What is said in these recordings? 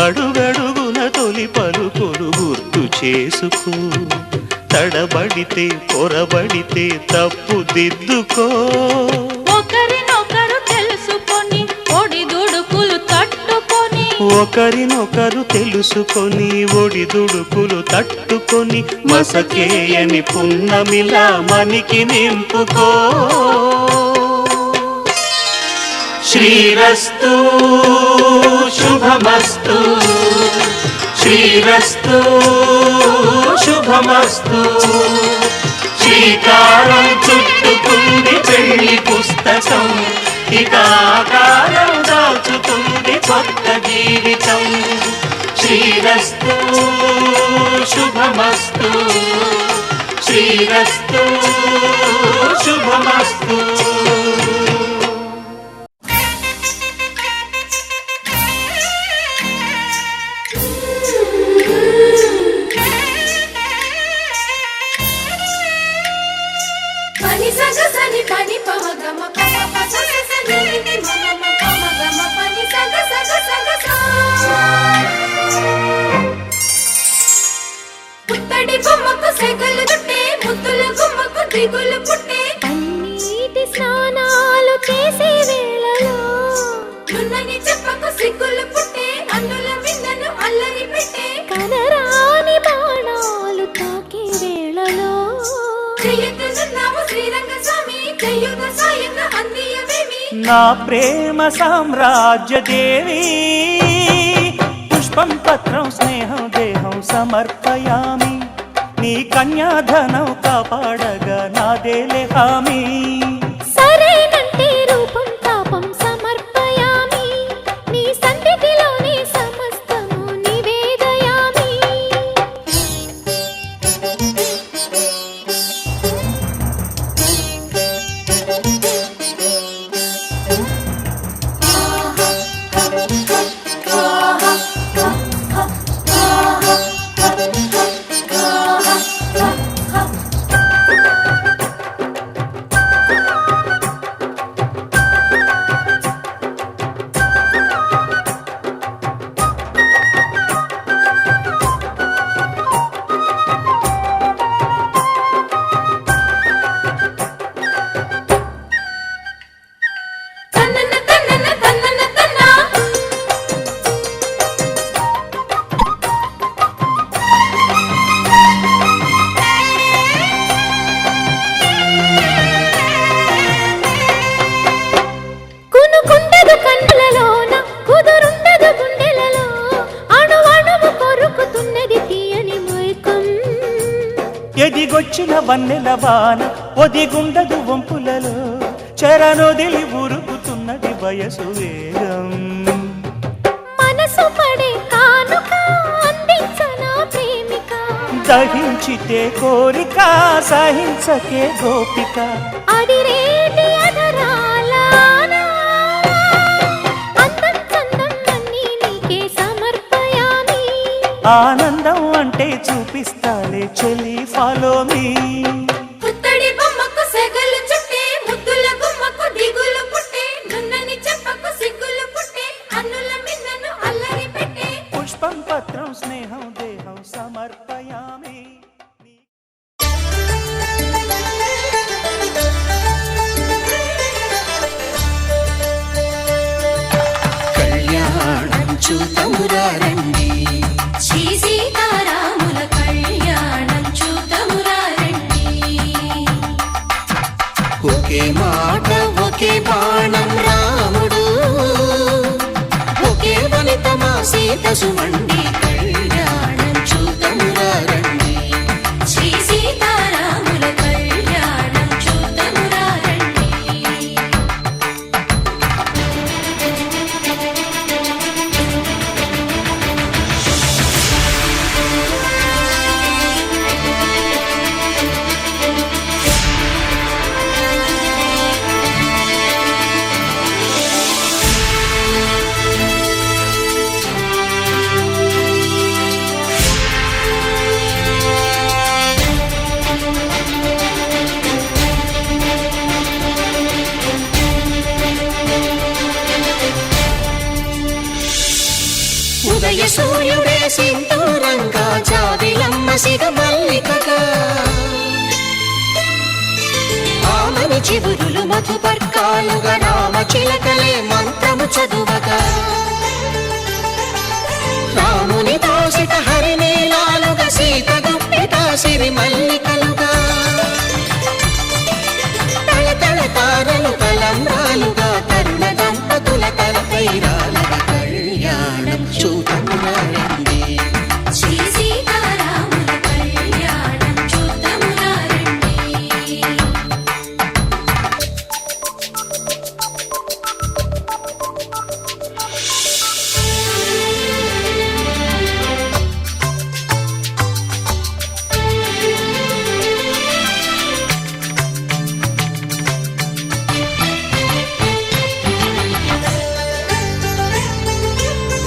అడుగడుగున తొలి పలుకులు గుర్తు చేసుకో, తడబడితే పొరబడితే తప్పు దిద్దుకో. ఒకరినొకరు తెలుసుకొని ఒడిదుడుకులు తట్టుకొని, ఒకరినొకరు తెలుసుకొని ఒడిదుడుకులు తట్టుకొని, మసకేయని పున్నమిలా మనికి నింపుకో. శ్రీరస్తు శుభమస్తు, శ్రీరస్తు శుభమస్తు. శ్రీకారం చుట్టుకుంది పెళ్లి పుస్తకం, ఇక ఆకారం దాచుతుంది కొత్త జీవితం. శ్రీరస్తు శుభమస్తు, శ్రీరస్తు శుభమస్తు. పుత్తడి బొమ్మకు సెగలు చుట్టే, ముద్దుల గుమ్మకు దిగులు పుట్టే, పన్నీటి స్నానాలు చేసే వేళలో నున్నని చెప్పకు సిగ్గులు పుట్టే, అన్నుల మిన్నను అల్లరి పెట్టే, కనరాని బాణాలు తాకే వేళలో చెయ్యతున్నావు శ్రీరంగ స్వామి, చెయ్యుగ సాయంగా అందియవేమి. నా ప్రేమ సామ్రాజ్య దేవి, పుష్పం పత్రం స్నేహం దేహం సమర్పయామి. నీ కన్యాధనం కాపాడగా నాదేలే హామీ. సరేనంటే రూపం తాపం సమర్పయామి, నీ సన్నిధిలోనే సమస్తము నివేదయామి. ఎదిగొచ్చిన వన్నెల వాన ఒదిగుండదు వంపులలో, చెరనొదిలి ఉరుకుతున్నది వయసు వేగం. మనసు పడే కానుక అందించనా ప్రేమిక, దహించితే కోరిక సహించకే గోపిక. అడిరేటి అధరాల అందం చందం అన్నీ నీకే సమర్పయామి. ఆనందం అంటే చూపిస్తాలే చెలి, ఫాలో మీ. పుత్తడి బొమ్మకు సెగలు చుట్టే, ముద్దుల గుమ్మకు దిగులు పుట్టే, నున్నని చెప్పకు సిగ్గులు పుట్టే, అన్నుల మిన్నను అల్లరి పెట్టే, పుష్పం పత్రం స్నేహం దేహం సమర్పయామి. కళ్యాణం చూతమురా రండి, శ్రీ సీతారాముల కళ్యాణం చూతమురా రండి. ఒకే మాట ఒకే బాణం రాముడు, ఒకే వనిత మా సీత సుమండి, కళ్యాణం చూతమురా రండి. శ్రీ సీతారాముల కళ్యాణం చూతమురా రండి. ఉదయ సూర్యుడే సింధూరంగా జాబిలమ్మ సిగ మల్లికగా ఆమని చివురులు మధుపర్కాలుగా రామ చిలకలే మంత్రము చదువగా రాముని దోసిట హరినీలాలుగా సీత గుప్పిట సిరి మల్లికలుగా తళతళ తారలు తలంబ్రాలుగా తరుణ దంపతుల తలపైరాలుగా కళ్యాణం చూడమురండి శ్రీ సీతారాముల కళ్యాణం చూద్దామురా రండి.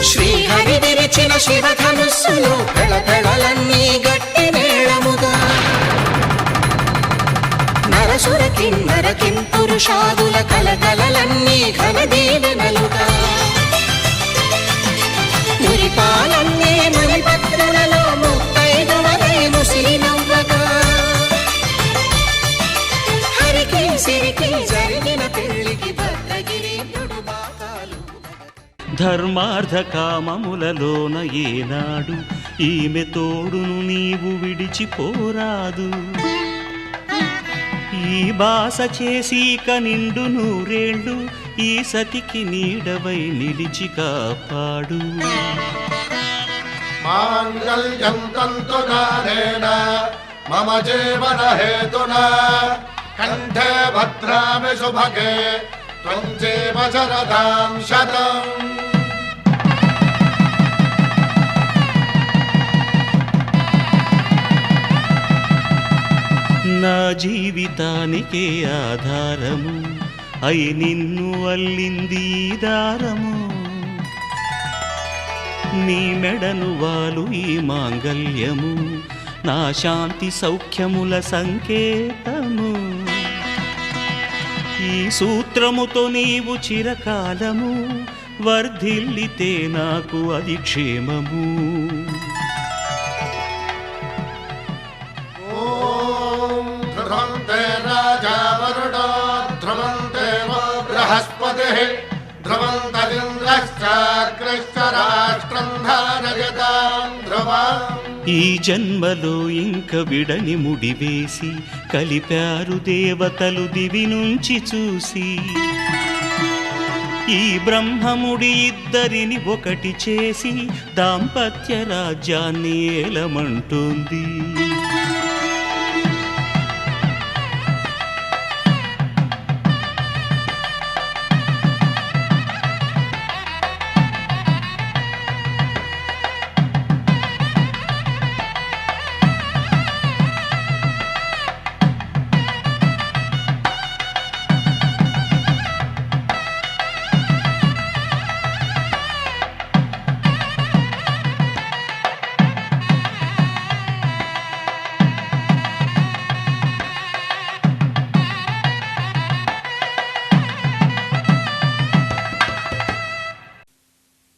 శ్రీహరి విరిచిన శివధనుస్సులు పెళపెళలన్నీ గట్టి మేళముగా నరసుర కిన్నర కింపురుషాదుల కలకలలన్నీ ఘన దీవెనలుగా మురిపాలన్నీ మణిపత్రులలో ముత్తైదువలై ముసిరి నవ్వగా హరికి సిరికి జరిగిన పెళ్లికి భద్రగిరీంద్రుడు బాకాలు ధర్మార్థ కామములలోన ఏనాడు ఈమె తోడును నీవు విడిచిపోరాదు. ఈ బాస చేసి నిండు నూరేళ్ళు ఈ సతికి నీడవై నిలిచి కాపాడు. మాంగళ్యం తంతునానేన మమ జీవన హేతునా కంఠే భద్రామి శుభగే త్వం జీవ శరదాం శతం. నా జీవితానికే ఆధారము అయి నిన్ను అల్లింది ఈ దారము. నీ మెడను వాలు ఈ మాంగల్యము నా శాంతి సౌఖ్యముల సంకేతము. ఈ సూత్రముతో నీవు చిరకాలము వర్ధిల్లితే నాకు అది క్షేమము. ఓం ధ్రువంతే రాజా వరుడో ధ్రువంతే బృహస్పతిః ధ్రువంతరింద్రశ్చాగ్రశ్చ రాష్ట్రం ధారయతాం ధ్రువం. ఈ జన్మలో ఇంక విడని ముడివేసి కలిపారు దేవతలు దివి నుంచి చూసి. ఈ బ్రహ్మముడి ఇద్దరిని ఒకటి చేసి దాంపత్య రాజ్యాన్ని ఏలమంటుంది.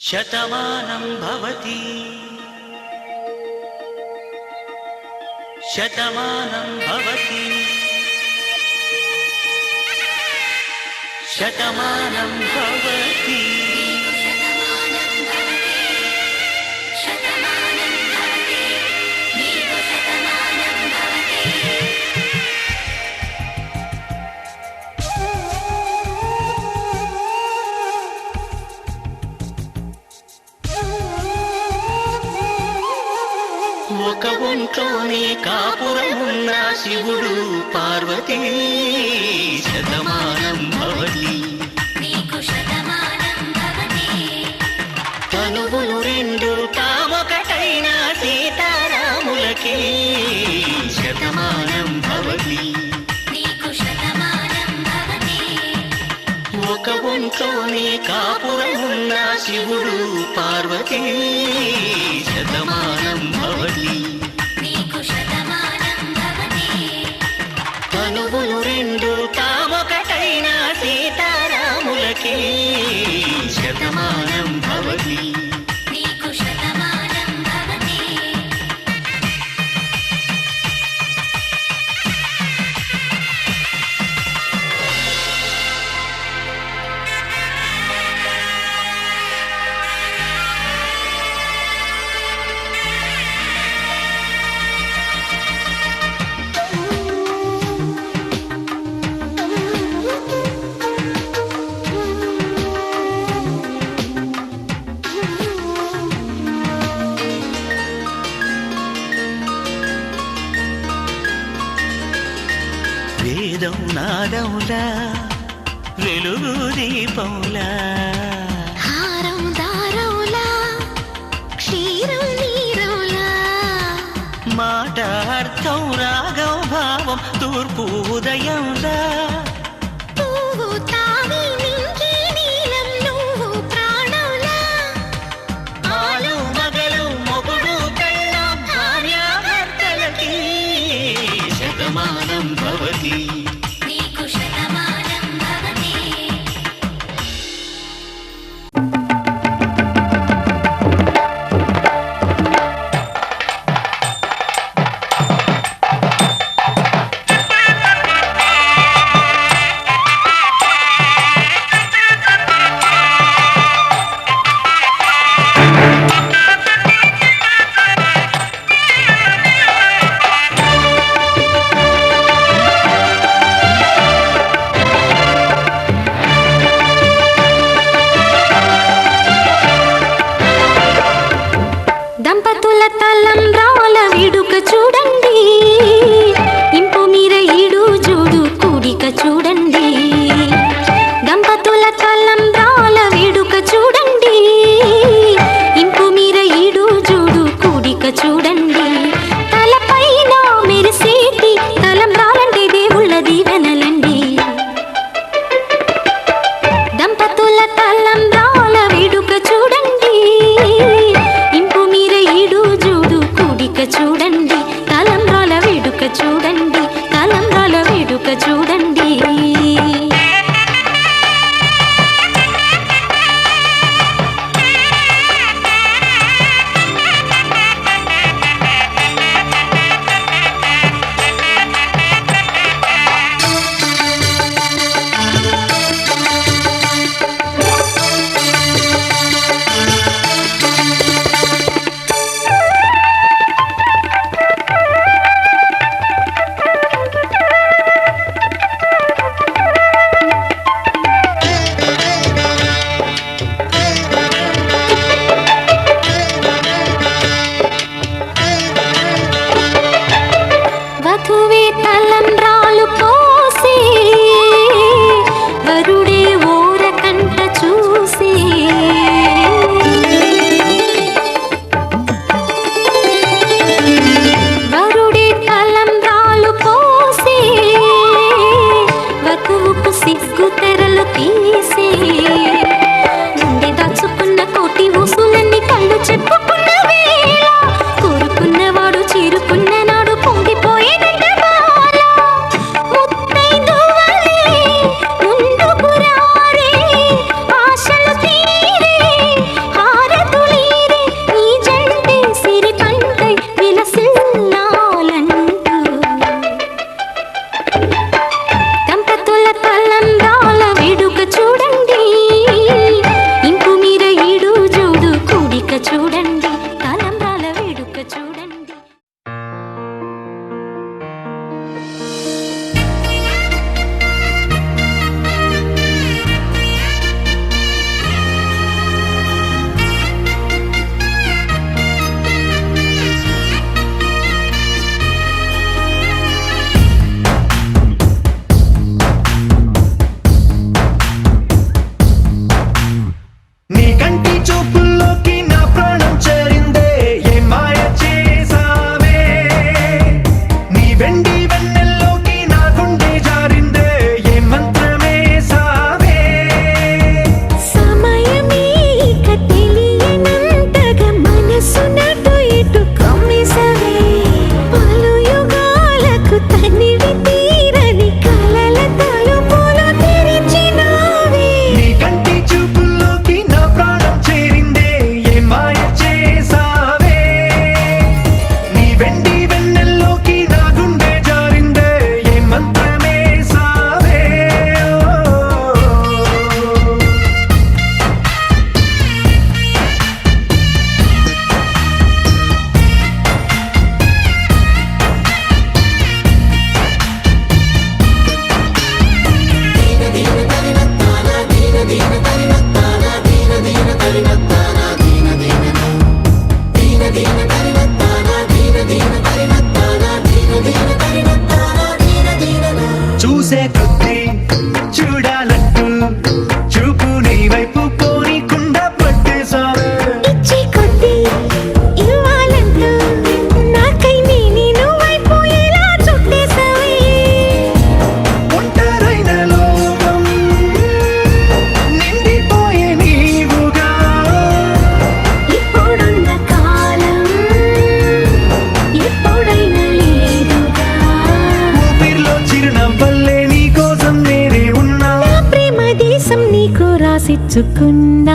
శతమానం భవతి శతమానం భవతి శతమానం భవతి. ఒక ఒంట్లోనే కాపురమున్న శివుడు పార్వతీ శతమానం భవతి. నీకు శతమానం భవతి. తనువులు రెండు తామొకటైన సీతారాములకి శతమానం భవతి. నీకు శతమానం భవతి. ఒక ఒంట్లోనే కాపురమున్న శివుడు పార్వతీ శతమానం భవతి. నీకు శతమానం భవతి. తనువులు రెండు తామొకటైన సీతారాములకి శతమానం భవతి. నీకు శతమానం నాదములా వెలుగు దీపములా హారం దారములా క్షీరం నీరములా మాట అర్థం రాగం భావం తూర్పు ఉదయంలా పువ్వు తావి నింగి నీలం నువ్వు ప్రాణంలా ఆలు మగలు మొగుడు పెళ్ళాం భార్యాభర్తలకి శతమానం భవతి నీకు శతమానం భవతి దంపతుల తలంబ్రాల వేడుక చూడండి ఇంపు మీర ఈడు జోడు కూడిక చూడండి దంపతుల తలంబ్రాల వేడుక చూడండి ఇంపు మీర ఈడు జోడు కూడిక చూడండి తలపైన మెరిసేటి తలంబ్రాలంటే దేవుళ్ళ దీవెనలండి దంపతుల తలంబ్రాల వేడుక చూడండి ఇంపు మీర ఈడు జోడు కూడిక చూడండి తలంబ్రాల వేడుక చూడండి తలంబ్రాల వేడుక చూడండి వధువే తలంబ్రాలు పోసే వరుడే ఓరకంట చూసే వరుడే తలంబ్రాలు పోసే వధువుకు సిగ్గు తెరలు తీసే నుండి దాచుకున్న కోటి ఊసులన్నీ కళ్ళు చెప్పుకున్న వేళ కోరుకున్నవాడు చేరుకున్న నాడు పొంగిపోయేదంట బాల ముత్తైదువలే ముందుకు రారే ఆశలు తీరే హారతులీరే ఈ జంటే సిరి పంటై విలసిల్లాలంటూ దంపతుల తలంబ్రాల వేడుక చూడండి ఇంపు మీర ఈడు జోడు కూడిక చూడండి తలంబ్రాల వేడుక చూడండి నీ కంటి చూపుల్లోకి నా ప్రాణం చేరిందే ఏ మాయ చేసావే నీ వెండి వెన్నెల్లోకి నా గుండె జారిందే ఏ మంత్రమే సావే సమయమే ఇక తెలియనంతగా మనసు నటు ఇటు కమ్మిసవే పలు యుగాలకు తనివి తీరని కలల తలుపులు తెరిచినావే నీ కంటి చూపుల్లోకి నా ప్రాణం చేరిందే నోచుకున్న